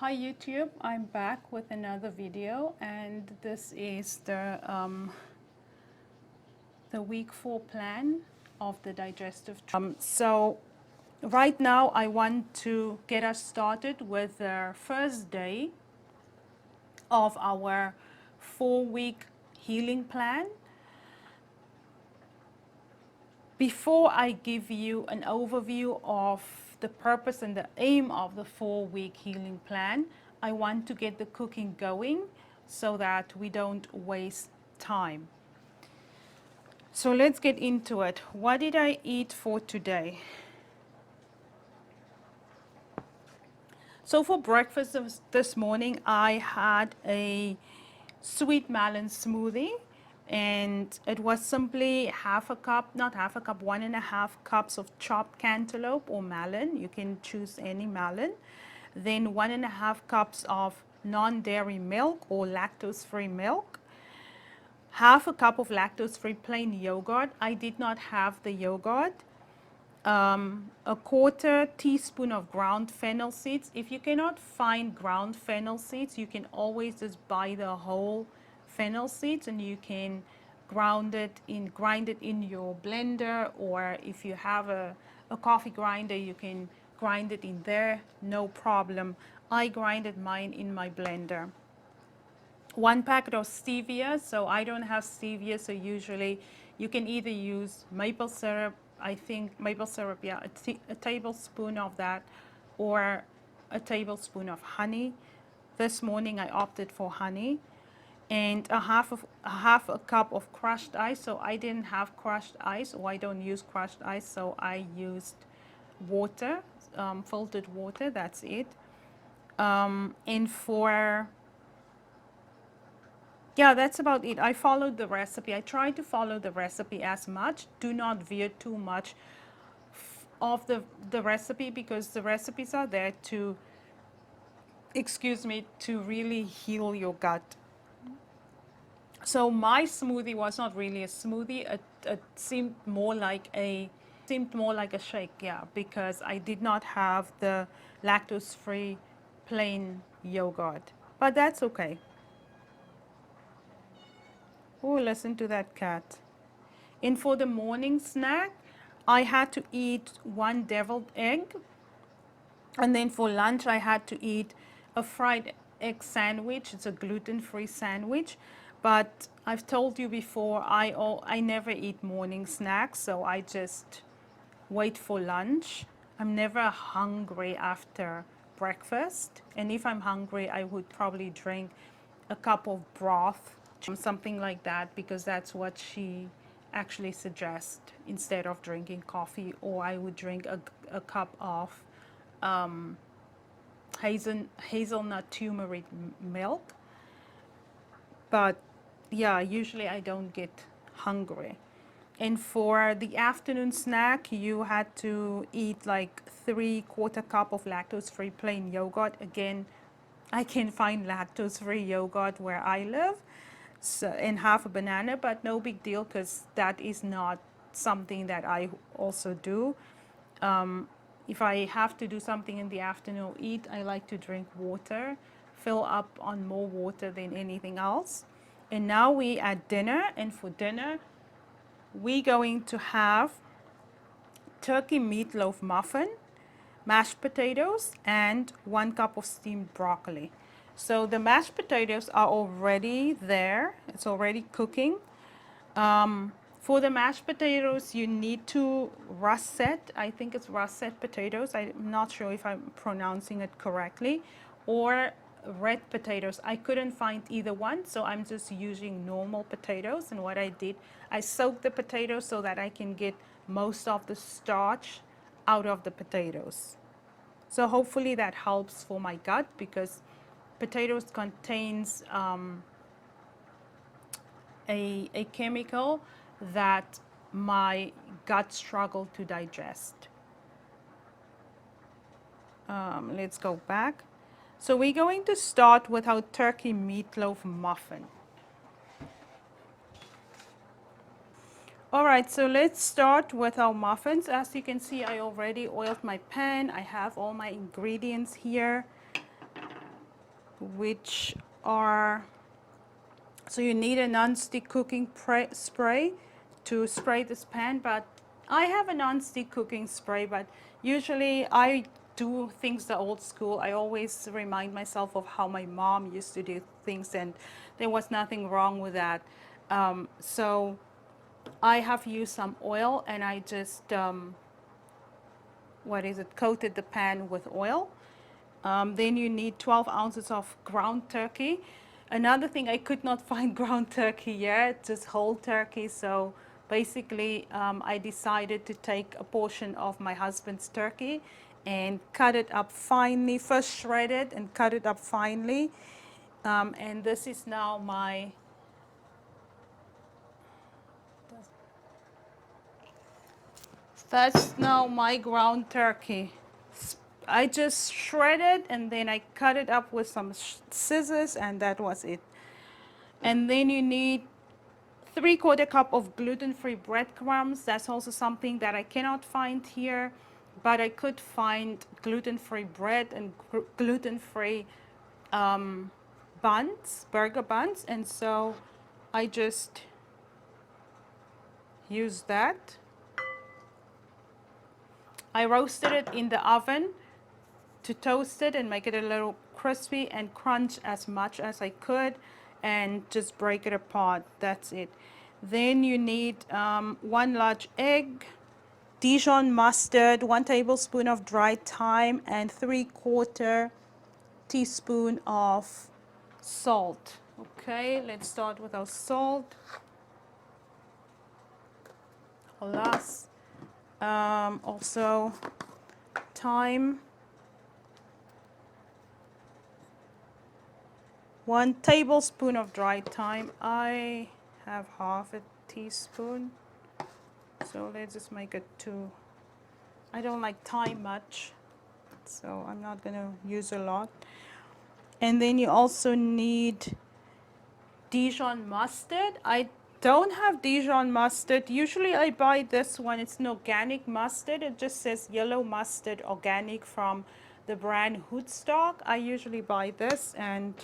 Hi YouTube, I'm back with another video, and this is the week 4 plan of the digestive so right now I want to get us started with the first day of our 4-week healing plan. Before I give you an overview of the purpose and the aim of the 4-week healing plan, I want to get the cooking going so that we don't waste time. So let's get into it. What did I eat for today? So for breakfast this morning, I had a sweet melon smoothie, and it was simply half a cup, not half a cup, 1.5 cups of chopped cantaloupe or melon. You can choose any melon. Then 1.5 cups of non-dairy milk or lactose-free milk. Half a cup of lactose-free plain yogurt. I did not have the yogurt. A quarter teaspoon of ground fennel seeds. If you cannot find ground fennel seeds, you can always just buy the whole fennel seeds and you can grind it in your blender, or if you have a coffee grinder, you can grind it in there, no problem. I grinded mine in my blender. 1 packet of stevia, so I don't have stevia, so usually you can either use maple syrup, I think maple syrup, yeah, a tablespoon of that, or a tablespoon of honey. This morning I opted for honey, and a half a cup of crushed ice. So I didn't have crushed ice, or I don't use crushed ice, so I used water, filtered water, that's it. And for Yeah, that's about it. I followed the recipe. I tried to follow the recipe as much. Do not veer too much of the recipe, because the recipes are there to, to really heal your gut. So my smoothie was not really a smoothie. It seemed more like a shake, yeah, because I did not have the lactose-free plain yogurt. But that's okay. Oh, listen to that cat. And for the morning snack, I had to eat 1 deviled egg. And then for lunch, I had to eat a fried egg sandwich. It's a gluten-free sandwich. But I've told you before, I never eat morning snacks, so I just wait for lunch. I'm never hungry after breakfast. And if I'm hungry, I would probably drink a cup of broth, something like that, because that's what she actually suggests instead of drinking coffee. Or I would drink a cup of hazelnut turmeric milk. But yeah, usually I don't get hungry. And for the afternoon snack, you had to eat like 3/4 cup of lactose-free plain yogurt. Again, I can find lactose-free yogurt where I live, so, and half a banana, but no big deal, because that is not something that I also do. If I have to do something in the afternoon or eat, I like to drink water, fill up on more water than anything else. And now we at dinner, and for dinner, we're going to have turkey meatloaf muffin, mashed potatoes, and 1 cup of steamed broccoli. So the mashed potatoes are already there. It's already cooking. For the mashed potatoes, you need to russet. I think it's russet potatoes. I'm not sure if I'm pronouncing it correctly. Or red potatoes. I couldn't find either one, so I'm just using normal potatoes. And what I did, I soaked the potatoes so that I can get most of the starch out of the potatoes. So hopefully that helps for my gut, because potatoes contains a chemical that my gut struggle to digest. Let's go back. So we're going to start with our turkey meatloaf muffin. All right, so let's start with our muffins. As you can see, I already oiled my pan. I have all my ingredients here. which are, so you need a non-stick cooking spray to spray this pan, but I have a non-stick cooking spray, but usually I do things the old school. I always remind myself of how my mom used to do things, and there was nothing wrong with that. So I have used some oil, and I just, coated the pan with oil. Then you need 12 ounces of ground turkey. Another thing, I could not find ground turkey yet, just whole turkey. So basically, I decided to take a portion of my husband's turkey and cut it up finely, first shred it and cut it up finely. And this is now that's now my ground turkey. I just shred it and then I cut it up with some scissors, and that was it. And then you need 3/4 cup of gluten-free breadcrumbs. That's also something that I cannot find here, but I could find gluten-free bread and gluten-free buns, burger buns, and so I just use that. I roasted it in the oven to toast it and make it a little crispy and crunch as much as I could, and just break it apart. That's it. Then you need 1 large egg, Dijon mustard, 1 tablespoon of dried thyme, and 3/4 teaspoon of salt. Okay, let's start with our salt. Alas, also thyme. 1 tablespoon of dried thyme. I have half a teaspoon, so let's just make it 2. I don't like thyme much, so I'm not going to use a lot. And then you also need Dijon mustard. I don't have Dijon mustard. Usually I buy this one. It's an organic mustard. It just says yellow mustard organic from the brand Hoodstock. I usually buy this, and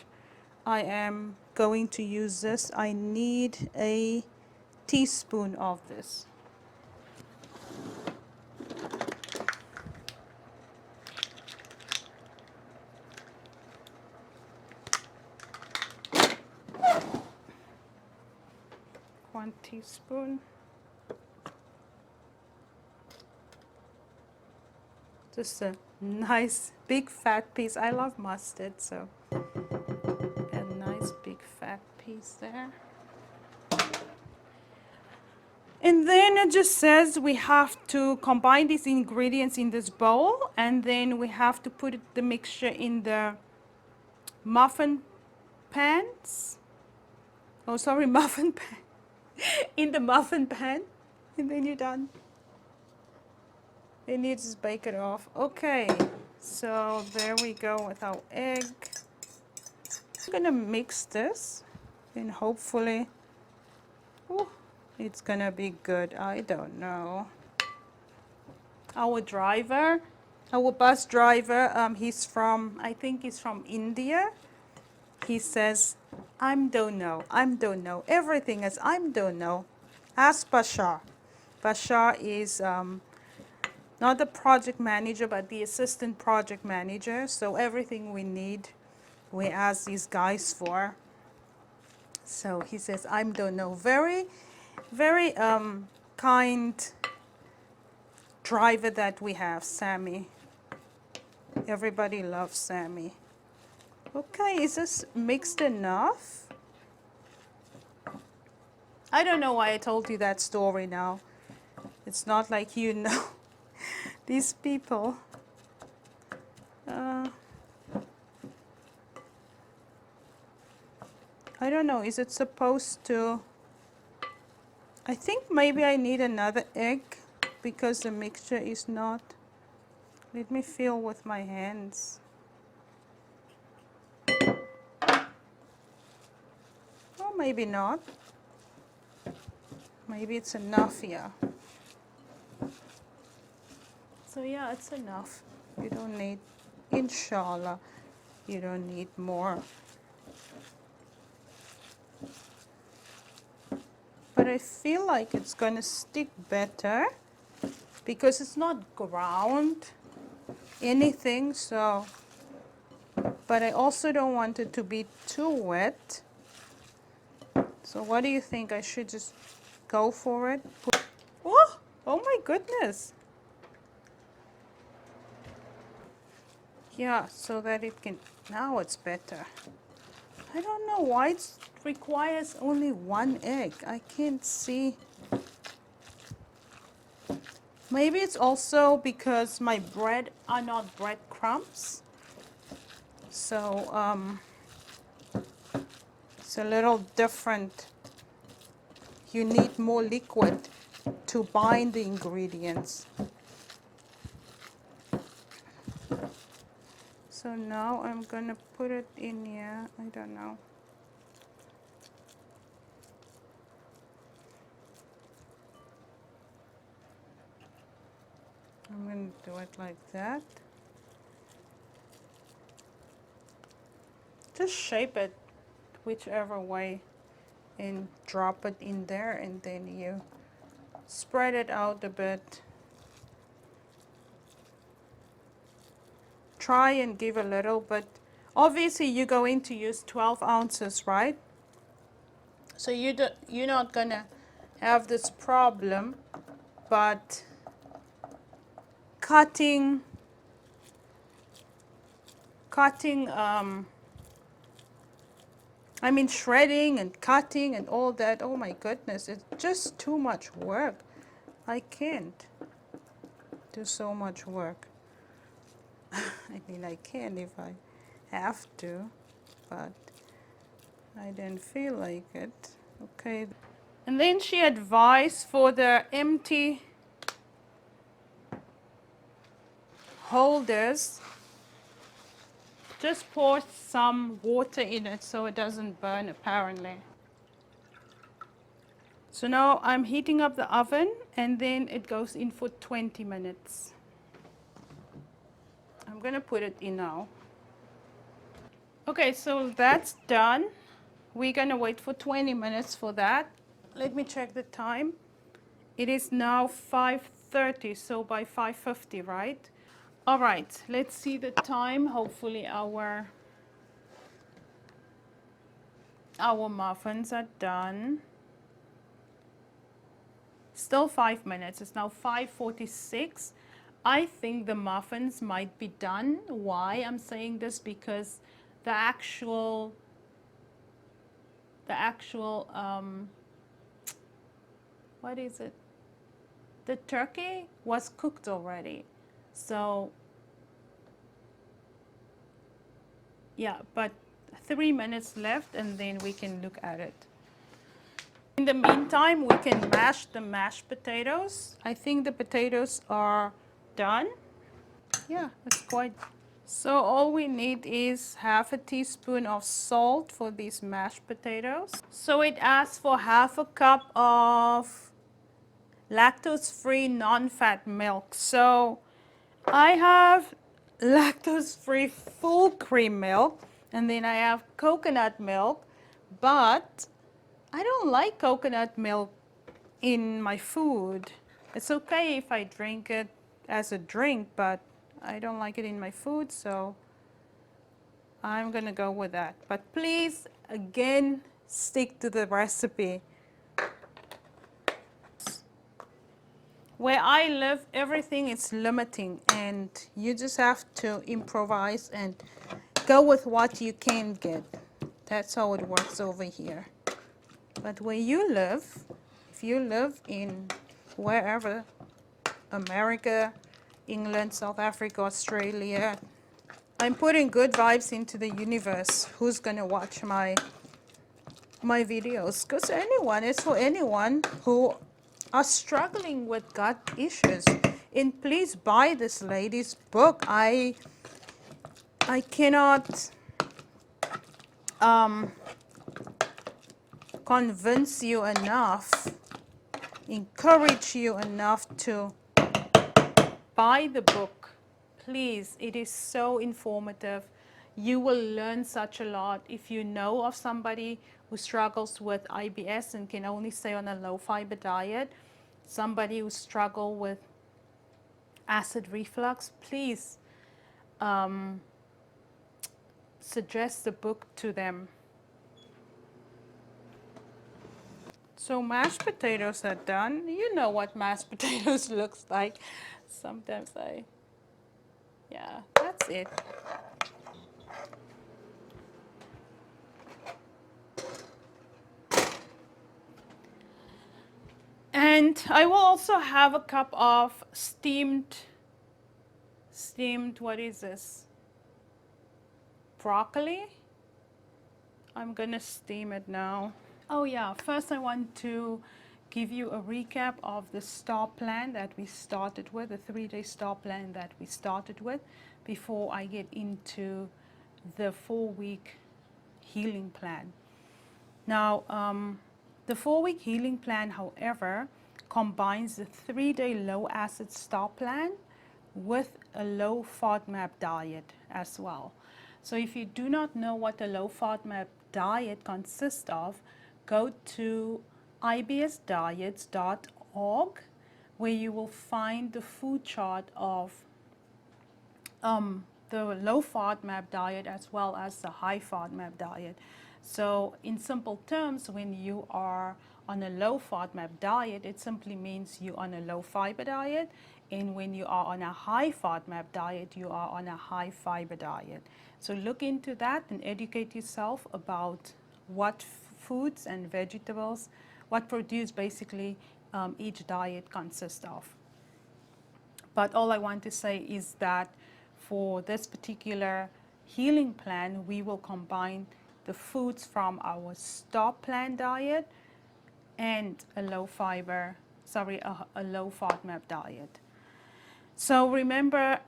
I am going to use this. I need a teaspoon of this. One teaspoon. Just a nice big fat piece. I love mustard, so a nice big fat piece there. And then it just says we have to combine these ingredients in this bowl, and then we have to put the mixture in the muffin pans. Oh, sorry, muffin pan. In the muffin pan, and then you're done. Then you just bake it off. Okay, so there we go with our egg. I'm gonna mix this, and hopefully, it's gonna be good. I don't know. Our driver, our bus driver, I think he's from India. He says, I don't know. Everything is, I don't know. Ask Bashar. Bashar is not the project manager, but the assistant project manager. So everything we need, we ask these guys for. So he says, I don't know. Very, very kind driver that we have, Sammy. Everybody loves Sammy. Okay, is this mixed enough? I don't know why I told you that story now. It's not like you know these people. I don't know, is it supposed to? I think maybe I need another egg because the mixture is not. Let me feel with my hands. Or maybe not. Maybe it's enough here. So yeah, it's enough. You don't need, inshallah. You don't need more. But I feel like it's going to stick better because it's not ground anything, so, but I also don't want it to be too wet. So what do you think? I should just go for it? Oh, oh my goodness. Yeah, so that it can, now it's better. I don't know why it requires only one egg. I can't see. Maybe it's also because my bread are not breadcrumbs. So it's a little different. You need more liquid to bind the ingredients. So now I'm gonna put it in here. I don't know. I'm gonna do it like that. Just shape it whichever way and drop it in there, and then you spread it out a bit. Try and give a little, but obviously you're going to use 12 ounces, right? So you're not gonna have this problem, but cutting, I mean shredding and cutting and all that, oh my goodness, it's just too much work. I can't do so much work. I mean, I can if I have to, but I didn't feel like it. Okay. And then she advised for the empty holders, just pour some water in it so it doesn't burn apparently. So now I'm heating up the oven and then it goes in for 20 minutes. I'm gonna put it in now. Okay, so that's done. We're gonna wait for 20 minutes for that. Let me check the time. It is now 5:30, so by 5:50, right? All right, let's see the time. Hopefully our muffins are done. Still 5 minutes. It's now 5:46. I think the muffins might be done. Why I'm saying this? Because the actual what is it? The turkey was cooked already. So yeah, but 3 minutes left and then we can look at it. In the meantime, we can mash the mashed potatoes. I think the potatoes are done. Yeah, it's quite. So all we need is half a teaspoon of salt for these mashed potatoes. So it asks for half a cup of lactose-free non-fat milk. So I have lactose-free full cream milk, and then I have coconut milk, but I don't like coconut milk in my food. It's okay if I drink it as a drink, but I don't like it in my food, so I'm gonna go with that. But please, again, stick to the recipe. Where I live, everything is limiting, and you just have to improvise and go with what you can get. That's how it works over here. But where you live, if you live in wherever, America, England, South Africa, Australia, I'm putting good vibes into the universe. Who's gonna watch my videos? Because it's for anyone who are struggling with gut issues. And please buy this lady's book. I cannot convince you enough, encourage you enough to buy the book. Please, it is so informative. You will learn such a lot if you know of somebody who struggles with IBS and can only stay on a low fiber diet, somebody who struggles with acid reflux. Please suggest the book to them. So mashed potatoes are done. You know what mashed potatoes looks like. Sometimes yeah, that's it. And I will also have a cup of steamed, what is this? Broccoli. I'm gonna steam it now. Oh yeah, first I want to give you a recap of the STAR plan that we started with, the 3-day STAR plan that we started with, before I get into the 4-week healing plan. Now, the 4-week healing plan, however, combines the 3-day low acid STAR plan with a low FODMAP diet as well. So if you do not know what a low FODMAP diet consists of, go to ibsdiets.org, where you will find the food chart of the low FODMAP diet as well as the high FODMAP diet. So in simple terms, when you are on a low FODMAP diet, it simply means you're on a low fiber diet. And when you are on a high FODMAP diet, you are on a high fiber diet. So look into that and educate yourself about what foods and vegetables, what produce basically each diet consists of. But all I want to say is that for this particular healing plan, we will combine the foods from our STAR plan diet and a low fiber, a low FODMAP diet. So remember,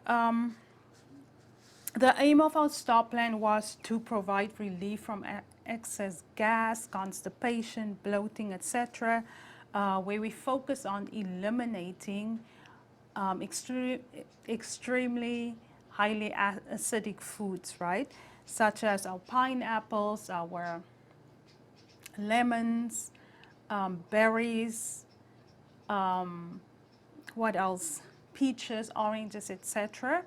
the aim of our STAR plan was to provide relief from excess gas, constipation, bloating, etc., where we focus on eliminating extremely highly acidic foods, right? Such as our pineapples, our lemons, berries, what else? Peaches, oranges, etc.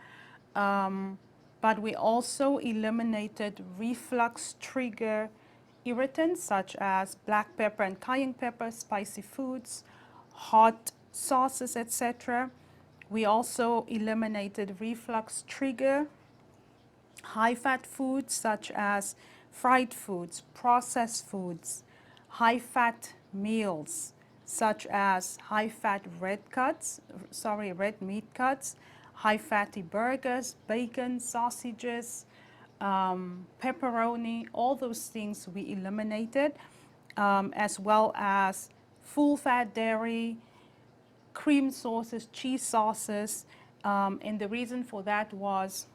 But we also eliminated reflux trigger irritants such as black pepper and cayenne pepper, spicy foods, hot sauces, etc. We also eliminated reflux trigger high-fat foods such as fried foods, processed foods, high-fat meals such as high-fat red meat cuts, high-fatty burgers, bacon, sausages, pepperoni, all those things we eliminated, as well as full-fat dairy, cream sauces, cheese sauces, and the reason for that was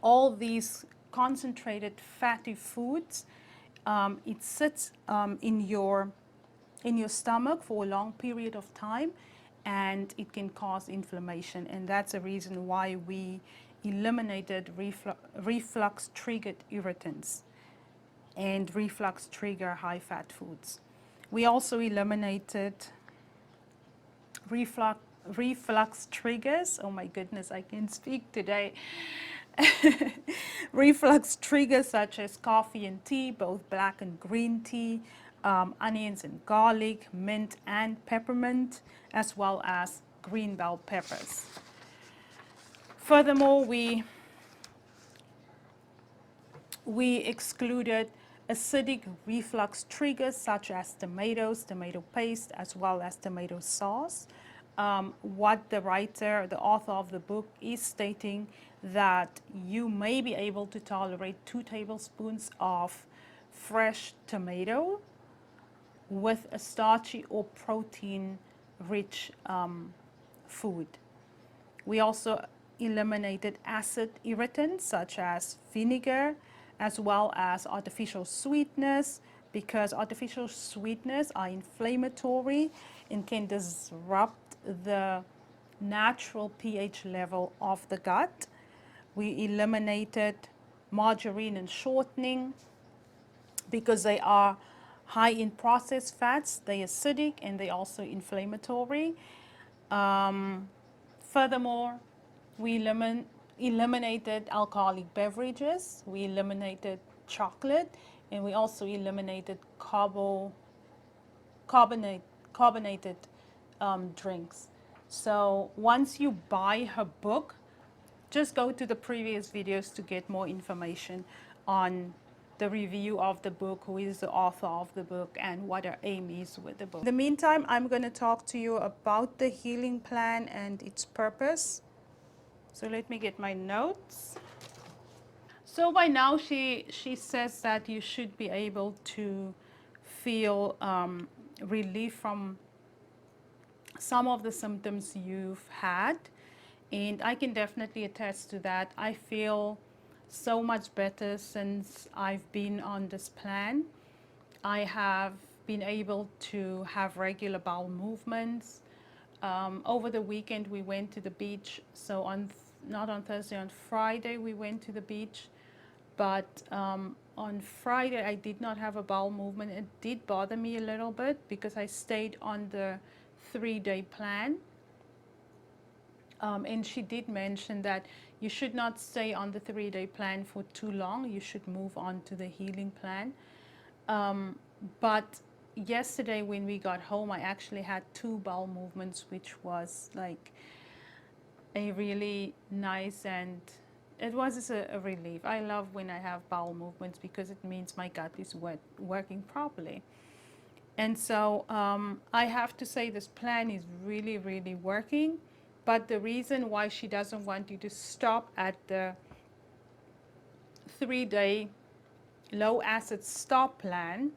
all these concentrated fatty foods, it sits in your stomach for a long period of time, and it can cause inflammation, and that's the reason why we eliminated reflux triggered irritants and reflux trigger high fat foods. We also eliminated reflux triggers, oh my goodness, I can speak today. Reflux triggers such as coffee and tea, both black and green tea, onions and garlic, mint and peppermint, as well as green bell peppers. Furthermore, we excluded acidic reflux triggers such as tomatoes, tomato paste, as well as tomato sauce. What the author of the book is stating that you may be able to tolerate 2 tablespoons of fresh tomato with a starchy or protein-rich food. We also eliminated acid irritants such as vinegar, as well as artificial sweetness, because artificial sweetness are inflammatory and can disrupt the natural pH level of the gut. We eliminated margarine and shortening, because they are high in processed fats, they're acidic, and they're also inflammatory. Furthermore, we eliminated alcoholic beverages, we eliminated chocolate, and we also eliminated carbonated drinks. So once you buy her book, just go to the previous videos to get more information on the review of the book, who is the author of the book, and what her aim is with the book. In the meantime, I'm going to talk to you about the healing plan and its purpose. So let me get my notes. So by now she says that you should be able to feel relief from some of the symptoms you've had, and I can definitely attest to that. I feel so much better since I've been on this plan. I have been able to have regular bowel movements. Over the weekend we went to the beach, so not on Thursday, on Friday we went to the beach, but on Friday I did not have a bowel movement. It did bother me a little bit because I stayed on the 3-day plan. And she did mention that you should not stay on the 3-day plan for too long. You should move on to the healing plan. But yesterday when we got home, I actually had 2 bowel movements, which was like a really nice, and it was a relief. I love when I have bowel movements because it means my gut is working properly. And so I have to say this plan is really, really working. But the reason why she doesn't want you to stop at the 3-day low acid stop plan,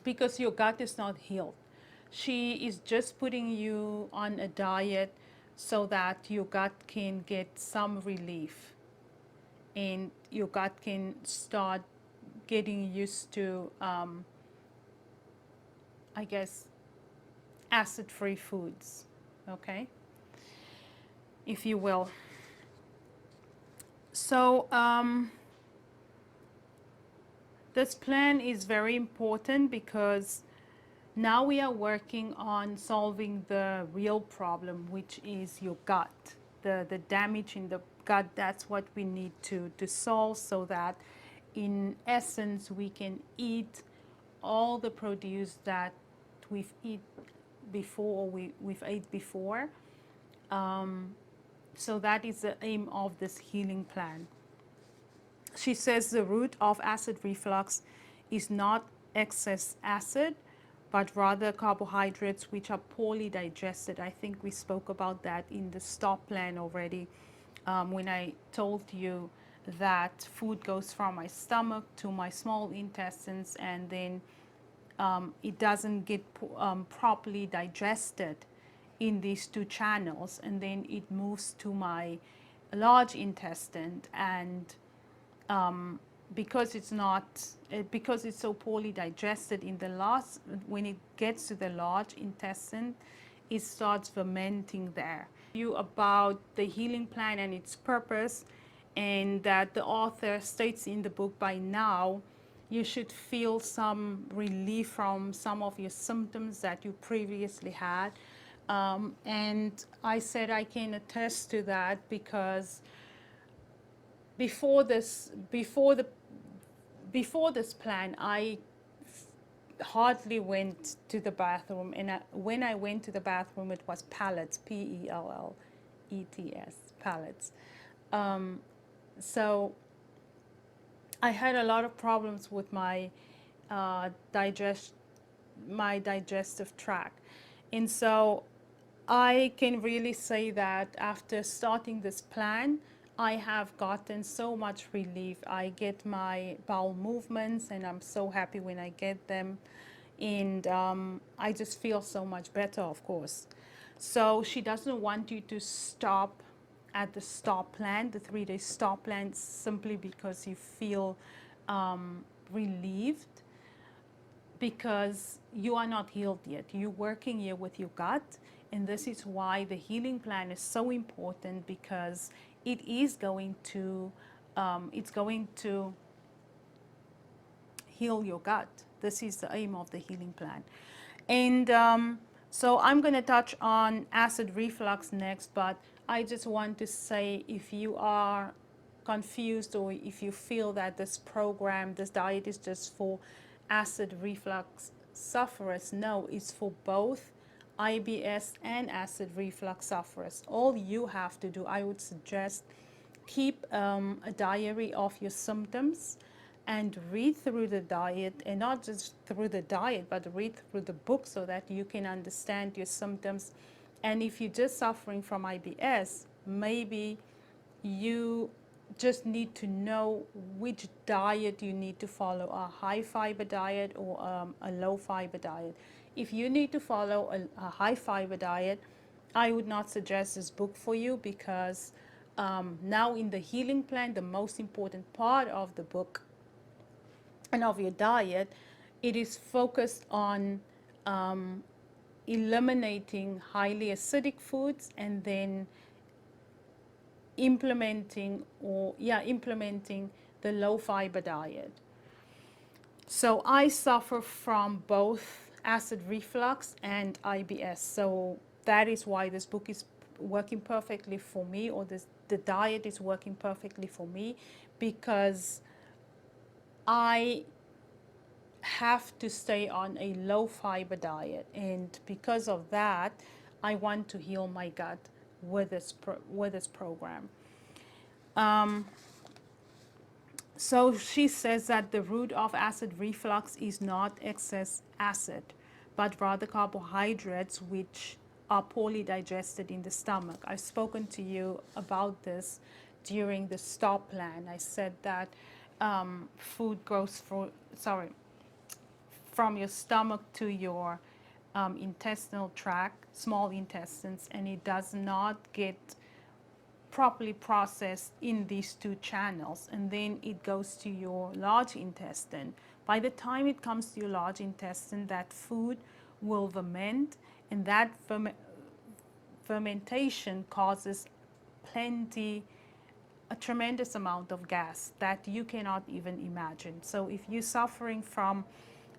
because your gut is not healed. She is just putting you on a diet so that your gut can get some relief and your gut can start getting used to, I guess, acid-free foods, okay? If you will. So this plan is very important because now we are working on solving the real problem, which is your gut. The damage in the gut, that's what we need to solve, so that in essence we can eat all the produce that we've ate before, we've ate before. So that is the aim of this healing plan. She says the root of acid reflux is not excess acid, but rather carbohydrates which are poorly digested. I think we spoke about that in the stop plan already, when I told you that food goes from my stomach to my small intestines, and then it doesn't get properly digested in these 2 channels, and then it moves to my large intestine, and because it's so poorly digested in the last, when it gets to the large intestine, it starts fermenting there. About the healing plan and its purpose, and that the author states in the book by now you should feel some relief from some of your symptoms that you previously had. And I said I can attest to that, because before this plan, I hardly went to the bathroom, and when I went to the bathroom, it was pellets, P-E-L-L-E-T-S, pellets. So I had a lot of problems with my digestive tract, and so I can really say that after starting this plan, I have gotten so much relief. I get my bowel movements, and I'm so happy when I get them, and I just feel so much better, of course. So she doesn't want you to stop at the stop plan, the 3-day stop plan, simply because you feel relieved, because you are not healed yet. You're working here with your gut, and this is why the healing plan is so important, because it is going to it's going to heal your gut. This is the aim of the healing plan. And so I'm going to touch on acid reflux next, but I just want to say, if you are confused or if you feel that this program, this diet is just for acid reflux sufferers, no, it's for both IBS and acid reflux sufferers. All you have to do, I would suggest, keep a diary of your symptoms and read through the diet, and not just through the diet, but read through the book so that you can understand your symptoms. And if you're just suffering from IBS, maybe you just need to know which diet you need to follow, a high fiber diet or a low fiber diet. If you need to follow a high fiber diet, I would not suggest this book for you, because now in the healing plan, the most important part of the book and of your diet, it is focused on eliminating highly acidic foods and then implementing the low fiber diet. So I suffer from both acid reflux and IBS. So that is why this book is working perfectly for me, or the diet is working perfectly for me, because I have to stay on a low fiber diet, and because of that, I want to heal my gut with this program. So she says that the root of acid reflux is not excess acid, but rather carbohydrates which are poorly digested in the stomach. I've spoken to you about this during the STOP plan. I said that food goes from your stomach to your intestinal tract, small intestines, and it does not get properly processed in these two channels, and then it goes to your large intestine. By the time it comes to your large intestine, that food will ferment, and that fermentation causes a tremendous amount of gas that you cannot even imagine. So if you're suffering from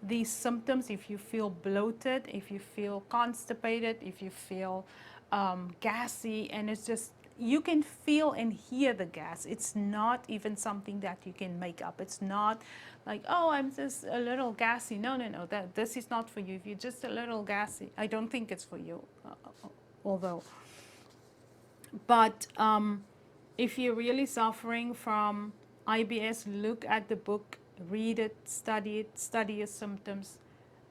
these symptoms, if you feel bloated, if you feel constipated, if you feel gassy, and it's just, you can feel and hear the gas. It's not even something that you can make up. It's not like, oh, I'm just a little gassy. No, this is not for you. If you're just a little gassy, I don't think it's for you, although. But if you're really suffering from IBS, look at the book, read it, study your symptoms,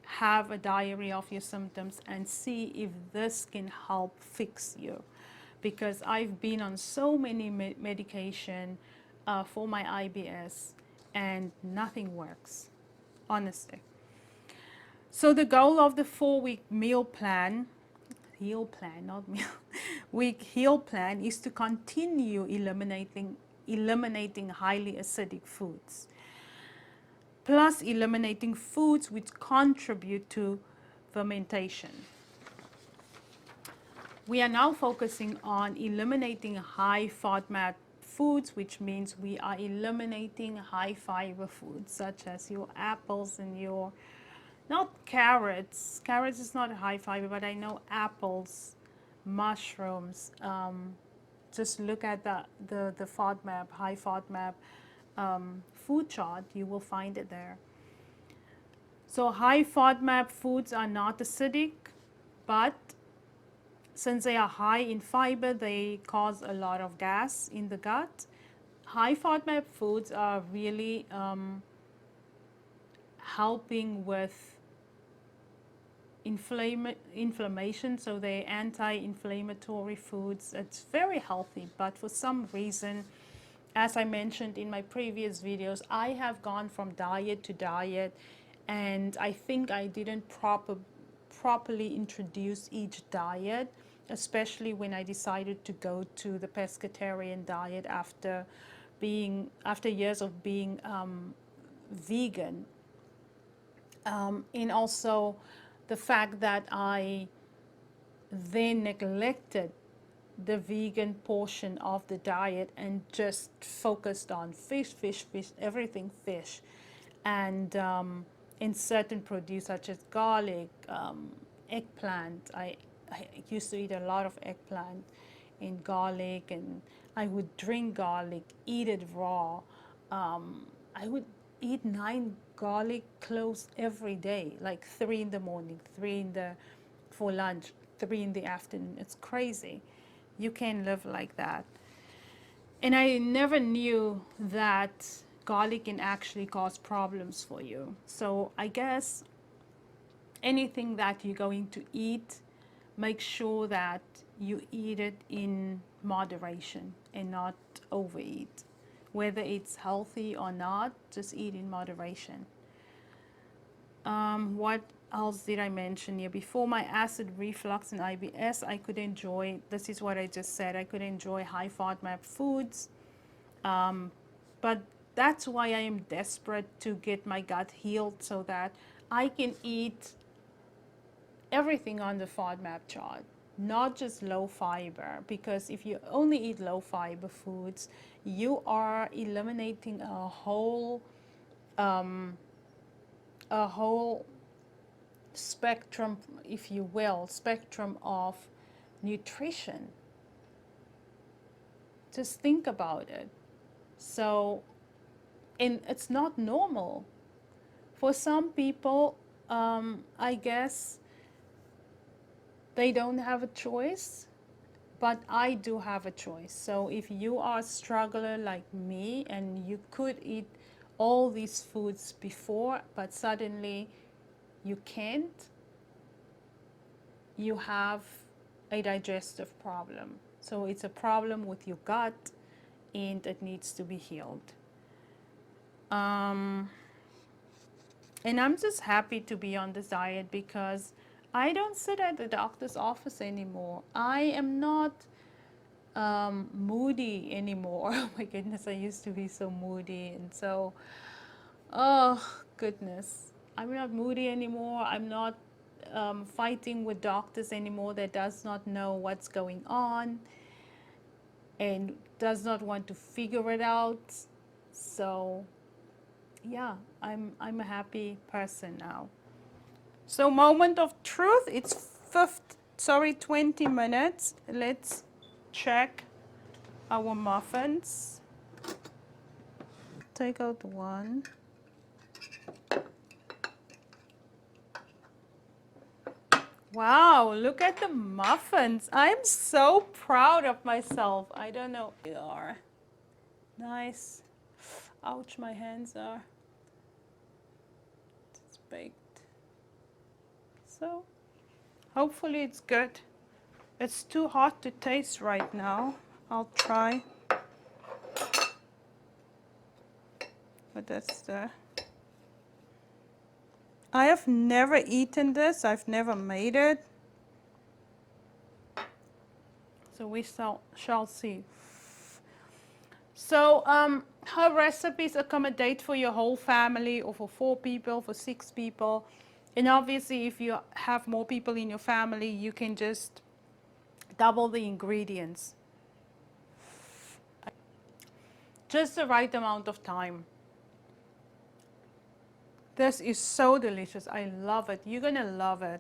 have a diary of your symptoms, and see if this can help fix you. Because I've been on so many medication for my IBS, and nothing works, honestly. So the goal of the 4-week meal plan, week heal plan, is to continue eliminating highly acidic foods, plus eliminating foods which contribute to fermentation. We are now focusing on eliminating high FODMAP foods, which means we are eliminating high fiber foods, such as your apples and your, not carrots. Carrots is not high fiber, but I know apples, mushrooms. Just look at the FODMAP, high FODMAP food chart, you will find it there. So high FODMAP foods are not acidic, but since they are high in fiber, they cause a lot of gas in the gut. High FODMAP foods are really helping with inflammation, so they're anti-inflammatory foods. It's very healthy, but for some reason, as I mentioned in my previous videos, I have gone from diet to diet, and I think I didn't properly introduce each diet, especially when I decided to go to the pescatarian diet after years of being vegan, and also the fact that I then neglected the vegan portion of the diet and just focused on fish, everything fish, and in certain produce such as garlic, eggplant. I used to eat a lot of eggplant and garlic, and I would drink garlic, eat it raw. I would eat 9 garlic cloves every day, like 3 in the morning, 3 in the for lunch, 3 in the afternoon. It's crazy. You can't live like that. And I never knew that garlic can actually cause problems for you. So I guess anything that you're going to eat, make sure that you eat it in moderation and not overeat. Whether it's healthy or not, just eat in moderation. What else did I mention here? Before my acid reflux and IBS, I could enjoy, this is what I just said, I could enjoy high FODMAP foods. But that's why I am desperate to get my gut healed so that I can eat everything on the FODMAP chart, not just low fiber, because if you only eat low fiber foods, you are eliminating a whole spectrum, if you will, spectrum of nutrition. Just think about it. So, and it's not normal. For some people, I guess they don't have a choice, but I do have a choice. So if you are a struggler like me and you could eat all these foods before, but suddenly you can't, you have a digestive problem. So it's a problem with your gut and it needs to be healed. And I'm just happy to be on this diet because I don't sit at the doctor's office anymore. I am not moody anymore. Oh my goodness, I used to be so moody and so, oh goodness. I'm not moody anymore. I'm not fighting with doctors anymore that does not know what's going on and does not want to figure it out. So yeah, I'm a happy person now. So moment of truth, it's 20 minutes. Let's check our muffins. Take out one. Wow, look at the muffins. I'm so proud of myself. I don't know. They are nice. Ouch, my hands are. It's baked. So, hopefully it's good. It's too hot to taste right now. I'll try. But that's the... I have never eaten this. I've never made it. So we shall see. So her recipes accommodate for your whole family or for 4 people, for 6 people. And obviously if you have more people in your family, you can just double the ingredients. Just the right amount of time. This is so delicious. I love it. You're going to love it.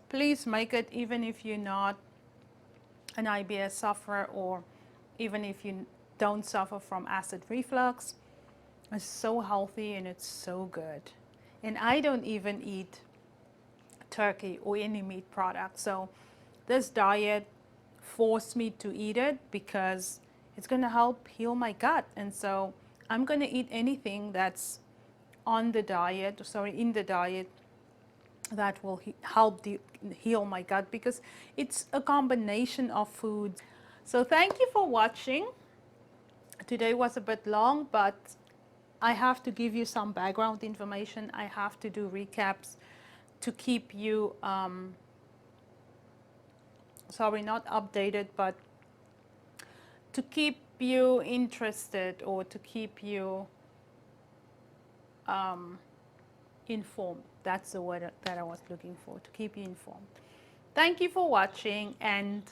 Please make it even if you're not an IBS sufferer or even if you don't suffer from acid reflux. It's so healthy and it's so good. And I don't even eat turkey or any meat products. So this diet forced me to eat it because it's going to help heal my gut. And so I'm going to eat anything that's on the diet, in the diet, that will help heal my gut because it's a combination of foods. So thank you for watching. Today was a bit long, but I have to give you some background information. I have to do recaps to keep you, not updated, but to keep you interested or to keep you informed. That's the word that I was looking for, to keep you informed. Thank you for watching and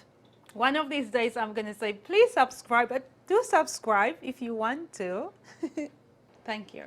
One of these days I'm going to say, please subscribe, but do subscribe if you want to. Thank you.